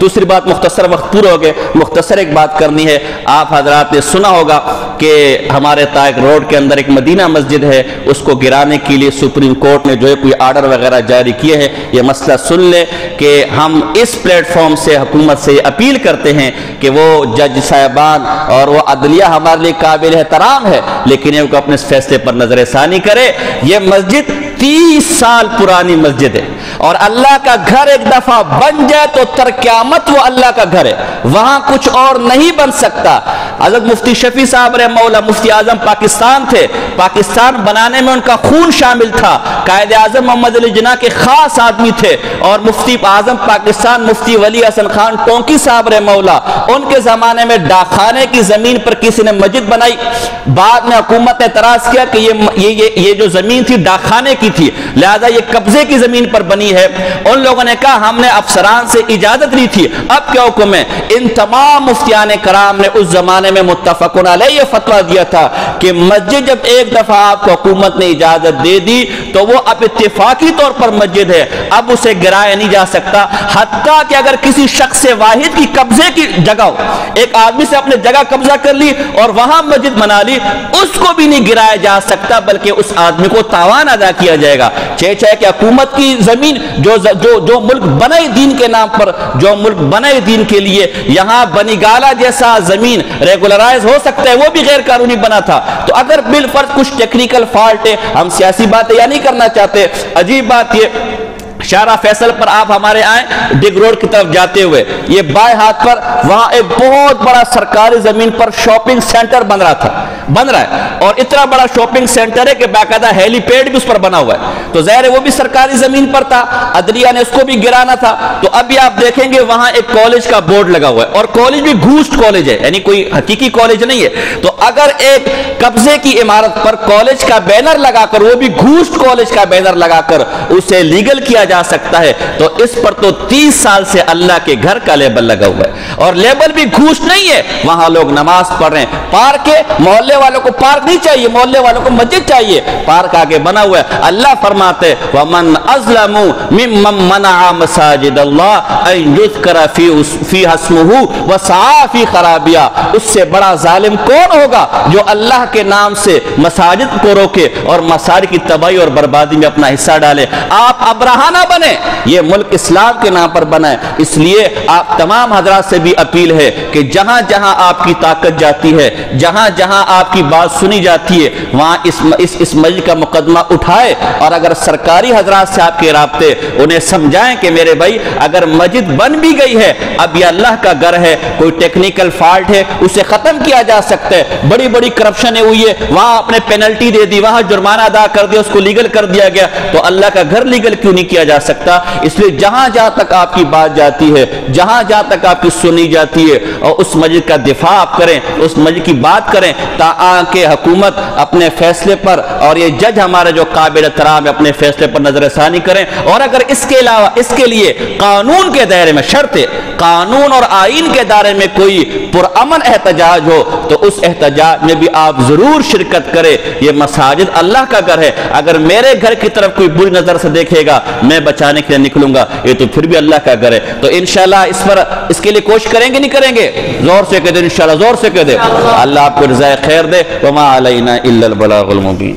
دوسری بات مختصر، وقت پورا ہو گئے، مختصر ایک بات کرنی ہے. آپ حضرات نے سنا ہوگا کہ ہمارے طائق روڈ کے اندر ایک مدینہ مسجد ہے، اس کو گرانے کے لیے سپریم کورٹ نے جو ہے کوئی آرڈر وغیرہ جاری کیے ہیں. یہ مسئلہ سن لیں کہ ہم اس پلیٹ فارم سے حکومت سے اپیل کرتے ہیں کہ وہ جج صاحبان اور وہ عدلیہ ہمارے لیے قابل احترام ہے، لیکن ان کو اپنے فیصلے پر نظر ثانی کرے. یہ مسجد 30 سال پرانی مسجد ہے، اور اللہ کا گھر ایک دفعہ بن جائے تو تر قیامت وہ اللہ کا گھر ہے، وہاں کچھ اور نہیں بن سکتا. حضرت مفتی شفیع صاحب رحمہ اللہ مفتی اعظم پاکستان تھے، پاکستان بنانے میں ان کا خون شامل تھا، قائد اعظم محمد علی جناح کے خاص آدمی تھے. اور مفتی اعظم پاکستان مفتی ولی حسن خان ٹونکی صاحب رحمہ اللہ، ان کے زمانے میں ڈاکخانے کی زمین پر کسی نے مسجد بنائی. بعد میں حکومت نے اعتراض کیا کہ یہ جو زمین تھی ڈاکخانے کی تھی، لہذا یہ قبضے کی زمین پر بنی ہے. ان لوگوں نے کہا ہم نے افسران سے اجازت لی تھی، اب کیا حکم ہے؟ ان تمام مفتیان کرام نے اس زمانے میں متفقون علیہ یہ فتویٰ دیا تھا کہ مسجد جب ایک دفعہ آپ کو حکومت نے اجازت دے دی تو وہ اب اتفاقی طور پر مسجد ہے، اب اسے گرایا نہیں جا سکتا. حتیٰ کہ اگر کسی شخص واحد کی قبضے کی جگہ ہو، ایک آدمی سے اپنے جگہ قبضہ کر لی اور وہاں مسجد بنا لی، اس کو بھی نہیں گرایا جا سکتا، بلکہ اس آدمی کو تاوان ادا کیا جائے گا. چاہے کہ حکومت کی زمین جو ملک بنے دین کے نام پر، جو ملک بنے دین کے لیے، یہاں بنی گالا جیسا زمین ریگولرائز ہو سکتا ہے، وہ بھی غیر قانونی بنا تھا. تو اگر بالفرض کچھ ٹیکنیکل فالٹ ہے، ہم سیاسی باتیں یا نہیں کرنا چاہتے. عجیب بات یہ شارع فیصل پر آپ ہمارے آئیں ڈگ روڈ کی طرف جاتے ہوئے، یہ بائیں ہاتھ پر وہاں ایک بہت بڑا سرکاری زمین پر شاپنگ سینٹر بن رہا ہے، اور اتنا بڑا شاپنگ سینٹر ہے کہ باقاعدہ ہیلی پیڈ بھی اس پر بنا ہوا ہے. تو ظاہر ہے وہ بھی سرکاری زمین پر تھا، عدلیہ نے اس کو بھی گرانا تھا. تو ابھی آپ دیکھیں گے وہاں ایک کالج کا بورڈ لگا ہوا ہے، اور کالج بھی گھوسٹ کالج ہے، یعنی کوئی حقیقی کالج نہیں ہے. تو اگر ایک قبضے کی عمارت پر کالج کا بینر لگا کر، وہ بھی گھوسٹ کالج کا بینر لگا کر اسے لیگل کیا جا سکتا ہے، تو اس پر تو 30 سال سے اللہ کے گھر کا لیبل لگا ہوا ہے، اور لیبل بھی گھوس نہیں ہے. وہاں لوگ نماز پڑھ رہے ہیں، پارک ہے، محلے والوں کو پارک نہیں چاہیے، محلے والوں کو مسجد چاہیے، پارک آگے بنا ہوا ہے. اللہ فرماتے وَمَنْ أَظْلَمُ مِمَّنْ مَنَعَ مَسَاجِدَ اللَّهِ أَنْ يُذْكَرَ فِيهَا اسْمُهُ وَسَعَىٰ فِي خَرَابِهَا. اس سے بڑا ظالم کون ہوگا جو اللہ کے نام سے مساجد کو روکے اور مساجد کی تباہی اور بربادی میں اپنا حصہ ڈالے. آپ ابرہہ نہ بنے، یہ ملک اسلام کے نام پر بنا ہے. اس لیے آپ تمام حضرات سے بھی اپیل ہے کہ جہاں جہاں آپ کی طاقت جاتی ہے، جہاں جہاں آپ کی بات سنی جاتی ہے، وہاں اس مسجد کا مقدمہ اٹھائے. اور اگر سرکاری حضرات سے آپ کے رابطے، انہیں سمجھائیں کہ میرے بھائی اگر مسجد بن بھی گئی ہے، اب یہ اللہ کا گھر ہے، کوئی ٹیکنیکل فالٹ ہے اسے ختم کیا جا سکتا ہے. بڑی بڑی کرپشن ہوئی ہے، وہاں آپ نے پینلٹی دے دی، وہاں جرمانہ ادا کر دیا، اس کو لیگل کر دیا گیا، تو اللہ کا گھر لیگل کیوں نہیں کیا جا سکتا؟ اس لیے جہاں جہاں تک آپ کی بات جاتی ہے، جہاں جہاں تک آپ کی سنی جاتی ہے، اور اس مسجد کا دفاع آپ کریں، اس مسجد کی بات کریں، تاکہ حکومت اپنے فیصلے پر اور یہ جج ہمارے جو قابل احترام ہے اپنے فیصلے پر نظر ثانی کریں. اور اگر اس کے علاوہ اس کے لیے قانون کے دائرے میں، شرط ہے قانون اور آئین کے دائرے میں کوئی پرامن احتجاج ہو تو اس احتجاج میں بھی آپ ضرور شرکت کریں. یہ مساجد اللہ کا گھر ہے، اگر میرے گھر کی طرف کوئی بری نظر سے دیکھے گا میں بچانے کے لیے نکلوں گا، یہ تو پھر بھی اللہ کا گھر ہے. تو انشاءاللہ اس کے لیے کوشش کریں گے نہیں کریں گے؟ زور سے کہہ دیں انشاءاللہ، زور سے کہہ دیں. اللہ آپ کو رضائے خیر دے. وما علینا الا البلاغ المبین.